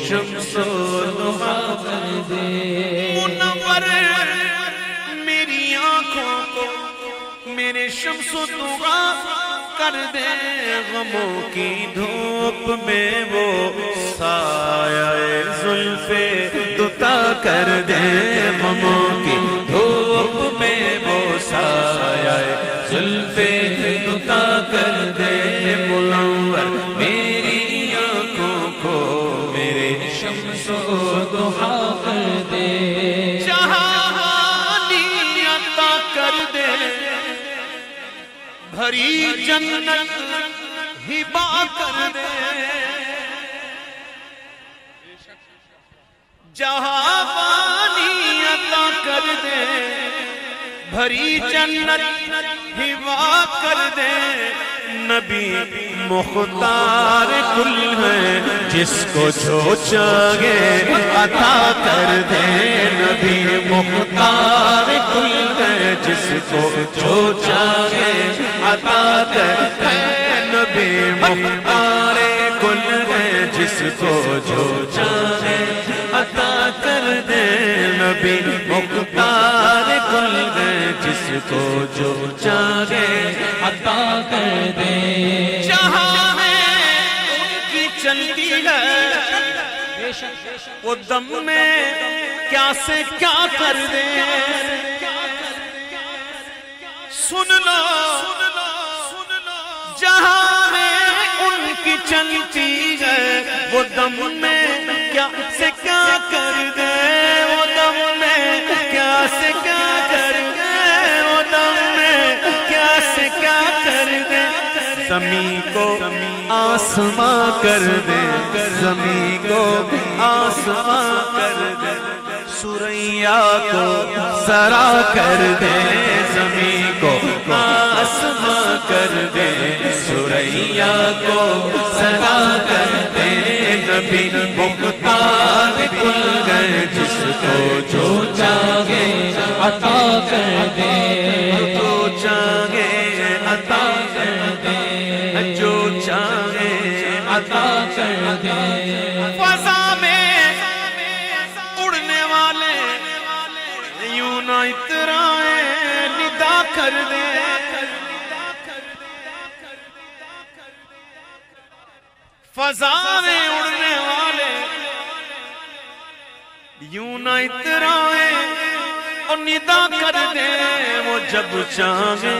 شمس و ضحا کر دے منور میری آنکھوں کو میرے شمس و ضحا کر دے غموں کی دھوپ میں وہ سایہ زلف دوتا کر دے غموں کی دھوپ میں وہ سایہ زلف دوتا کر دے منور میری آنکھوں کو میرے شمس و ضحا کر دے جہانی عطا کر دے بھری جنت ہبا کر دے جہانی عطا کر دے بھری جنت ہبا کر دے نبی مختار کل ہے جس کو جو چاہے عطا کر دے نبی مختار کل ہے جس کو جو چاہے عطا کر دے نبی مختار کل ہے جس کو جو چاہے عطا کر دے نبی مختار کل ہے جس کو جو چاہے عطا کر دے جہاں میں ان کی چلتی ہے وہ دم میں کیا سے کیا کر دے سن لو جہاں میں ان کی چلتی ہے وہ دم میں کیا سے کیا کر دے وہ دم میں کیا سے کیا کر دے وہ دم میں کیا سے کیا کر دے زمین کو آسماں کر دے زمین کو آسماں کر دے سوریا کو سرا کر دے زمین کو آسماں کر دے سوریا کو سرا کر دے نبی مختار کل گئے جس کو جو چاہے عطا کر دے جو چاہے عطا کر دے جو چاہے عطا کر دے فضا میں اڑنے والے یوں نہ اترائے ندا کر دے فضا میں اڑنے والے یوں نہ اترائے اور ندا کر دے وہ جب چاہے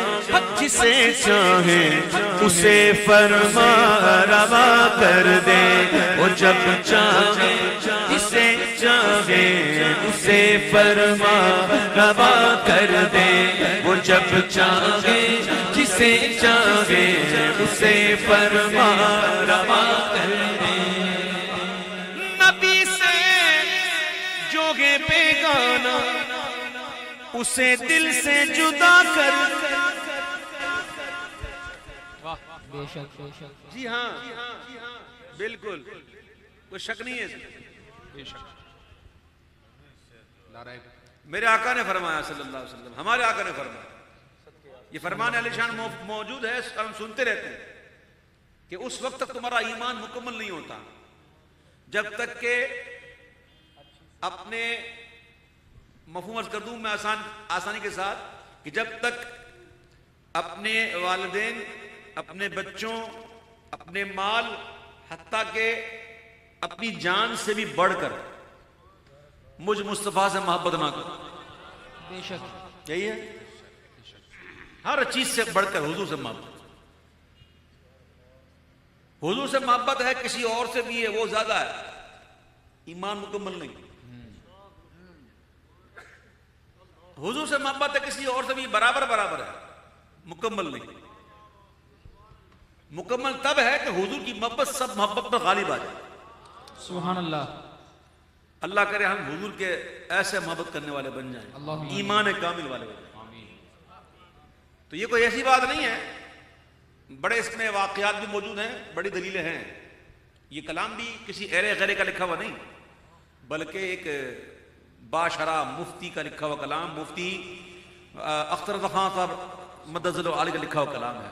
جسے چاہے اسے فرما روا کر دے وہ جب چاہے جسے چاہے اسے فرما روا کر دے وہ جب چاہے جسے چاہے اسے فرما روا کر دے نبی سے جو گے بیگانہ اسے دل سے جدا کر جی ہاں بالکل کوئی شک نہیں ہے میرے آقا نے فرمایا صلی اللہ علیہ وسلم ہمارے آقا نے فرمایا یہ فرمان علی شان موجود ہے ہم سنتے رہتے ہیں کہ اس وقت تک تمہارا ایمان مکمل نہیں ہوتا جب تک کہ اپنے مفہوم عرض کر دوں میں آسانی کے ساتھ کہ جب تک اپنے والدین اپنے بچوں اپنے مال حتیٰ کہ اپنی جان سے بھی بڑھ کر مجھ مصطفیٰ سے محبت نہ کرو بے شک یہی ہے ہر چیز سے بڑھ کر حضور سے محبت حضور سے محبت ہے کسی اور سے بھی ہے وہ زیادہ ہے ایمان مکمل نہیں حضور سے محبت ہے کسی اور سے بھی برابر ہے مکمل نہیں مکمل تب ہے کہ حضور کی محبت سب محبت پر غالب آ جائے سبحان اللہ اللہ کرے ہم حضور کے ایسے محبت کرنے والے بن جائیں ایمان کامل والے بن جائیں تو یہ کوئی ایسی بات نہیں ہے بڑے اس میں واقعات بھی موجود ہیں بڑی دلیلیں ہیں یہ کلام بھی کسی ایرے غیرے کا لکھا ہوا نہیں بلکہ ایک باشرہ مفتی کا لکھا ہوا کلام مفتی اختر خان صاحب مدظل علی کا لکھا ہوا کلام ہے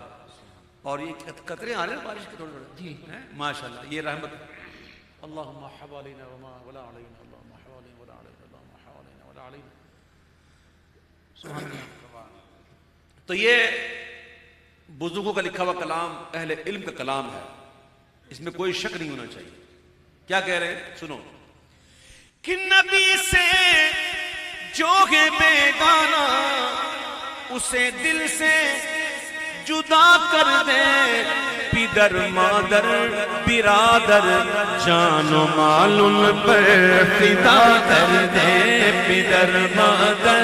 اور یہ قطرے آ رہے ہیں بارش کے تھوڑے تھوڑے ماشاءاللہ یہ رحمت اللہم حوالینا ولا علینا، اللہم حوالینا ولا علینا، اللہم حوالینا ولا علینا. تو یہ بزرگوں کا لکھا ہوا کلام اہل علم کا کلام ہے، اس میں کوئی شک نہیں ہونا چاہیے. کیا کہہ رہے ہیں سنو. کہ نبی سے جو ہے بیگانہ اسے دل سے جدا کر دے، پدر مادر برادر جان و مال ان پر فدا کر دے، پدر مادر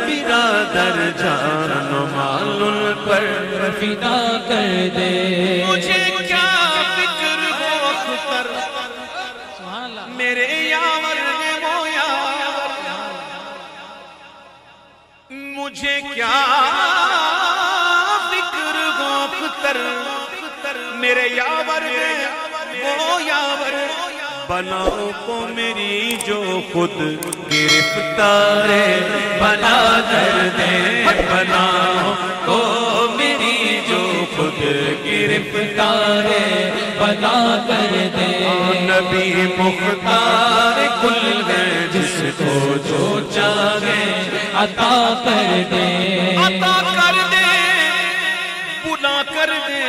برادر جان و مال ان پر فدا کر دے. مجھے کیا فکر ہو اختر سبحان اللہ. میرے یاور نے وہ یاور، مجھے کیا فکر ہو اختر میرے یاور نے وہ یاور، بلاؤں کو میری جو خود گرفتار بنا کر دے، بلاؤں کو میری جو خود گرفتار بنا کر دے. نبی مختار کل ہے جس کو جو چاہے عطا کر دے. عطا کر دے، بلا کر دے،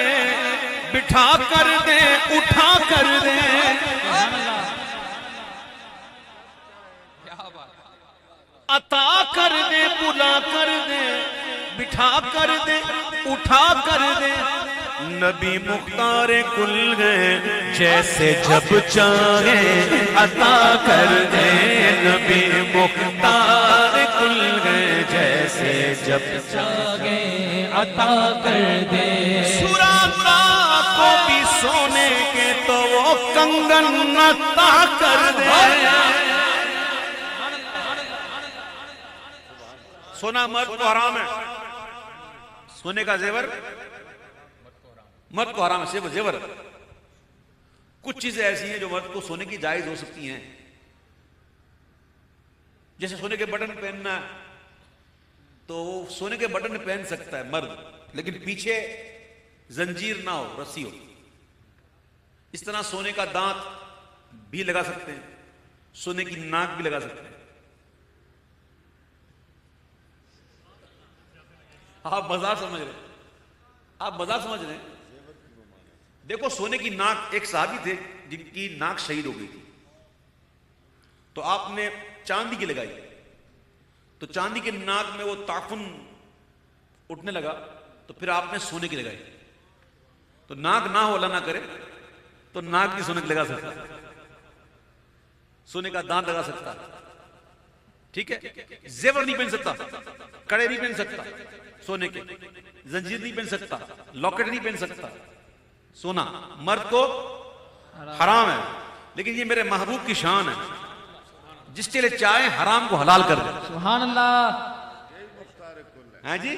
بٹھا کر دے، اٹھا کر دے. عطا کر دے، بلا کر دے، بٹھا کر دے، اٹھا کر دے. نبی مختار کل ہے جیسے جب چاہے عطا کر دے، نبی مختار کل ہے جیسے جب چاہے عطا کر دے. سراقہ کو بھی سونے کے تو وہ کنگن عطا کر دے. سونا مرد کو حرام ہے، سونے کا زیور مرد کو حرام ہے، صرف زیور. کچھ چیزیں ایسی ہیں جو مرد کو سونے کی جائز ہو سکتی ہیں، جیسے سونے کے بٹن پہننا ہے تو وہ سونے کے بٹن پہن سکتا ہے مرد، لیکن پیچھے زنجیر نہ ہو، رسی ہو. اس طرح سونے کا دانت بھی لگا سکتے ہیں، سونے کی ناک بھی لگا سکتے ہیں. آپ مزاق سمجھ رہے ہیں، آپ مزاق سمجھ رہے ہیں. دیکھو سونے کی ناک، ایک صحابی تھے جن کی ناک شہید ہو گئی تھی، تو آپ نے چاندی کی لگائی، تو چاندی کی ناک میں وہ تعفن اٹھنے لگا، تو پھر آپ نے سونے کی لگائی. تو ناک نہ ہو، اللہ نہ کرے تو ناک بھی سونے کی لگا سکتا، سونے کا دانت لگا سکتا، ٹھیک ہے. زیور نہیں پہن سکتا، کڑے نہیں پہن سکتا سونے کے، زنجیر نہیں پہن سکتا، لاکٹ نہیں پہن سکتا. سونا مرد کو حرام ہے، لیکن یہ میرے محبوب کی شان ہے، جس کے لیے چاہے حرام کو حلال کر دے. سبحان اللہ. ہاں جی.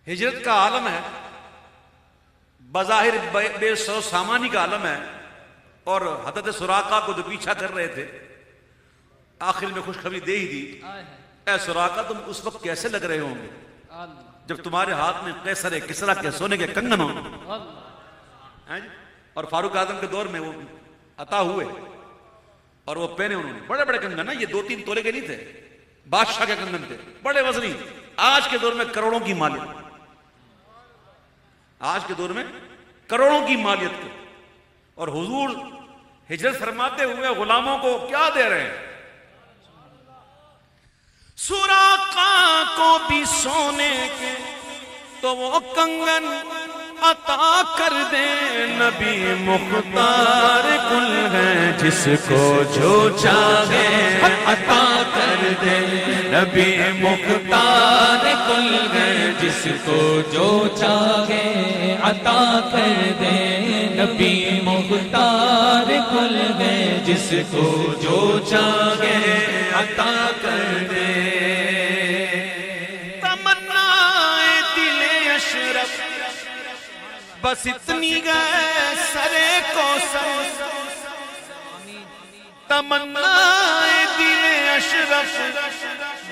ہجرت کا عالم ہے، بظاہر بے سو سامانی کا عالم ہے، اور حضرت سراقہ کو جو پیچھا کر رہے تھے آخر میں خوشخبری دے ہی دی. اے سراقہ تم اس وقت کیسے لگ رہے ہوں گے جب تمہارے ہاتھ میں قیصر کسریٰ کے سونے کے کنگن ہوں. اور فاروق اعظم کے دور میں وہ عطا ہوئے اور وہ پہنے انہوں نے بڑے بڑے کنگن نا، یہ 2-3 تولے کے نہیں تھے، بادشاہ کے کنگن تھے، بڑے وزنی. آج کے دور میں کروڑوں کی مالیت، آج کے دور میں کروڑوں کی مالیت کے. اور حضور ہجرت فرماتے ہوئے غلاموں کو کیا دے رہے ہیں؟ سراقہ کو بھی سونے کے تو وہ کنگن عطا کر دے. نبی مختار کل ہے جس کو جو چاہے عطا کر دے. نبی مختار کل ہے جس کو جو چاہے عطا کر دے. نبی مختار کل ہے جس کو جو چاہے عطا کر دے. تمنا دل اشرف بس اتنی گئے سرے کو سر، تمنا دل اشرف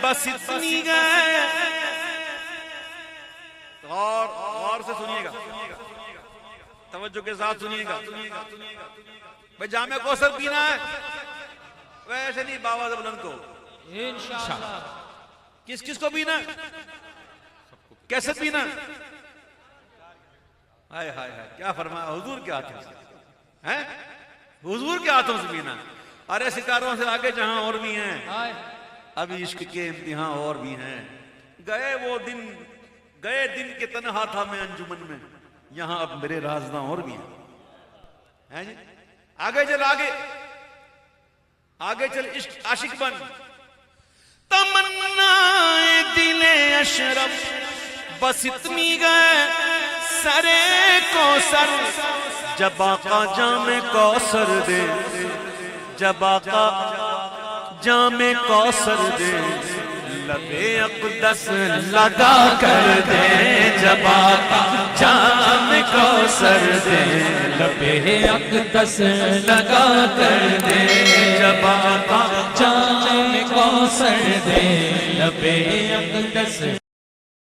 بس اتنی گئے. غور سے سنیے گا. توجہ کے ساتھ سنیے گا بھائی جام کوثر پینا ہے ویسے نہیں باواز بلند کو انشاءاللہ کس کس کو پینا کیسے پینا ہائے ہائے ہائے کیا فرمایا حضور کے ہاتھوں سے ہیں حضور کے ہاتھوں سے پینا ارے ستاروں سے آگے جہاں اور بھی ہیں ابھی عشق کے امتحان اور بھی ہیں گئے دن کے تنہا تھا میں انجمن میں یہاں اب میرے رازداں اور بھی ہیں جی آگے چل آگے چل عشق عاشق بن تمنا دل اشرف بس اتنی گئے سرے کوثر جب آقا جام کوثر دے جب آقا جام کوثر دے لبے اقدس لگا کر دے جب آقا جام کوثر دے لبے اقدس لگا کر دے جب آقا جام کوثر دے لبے اقدس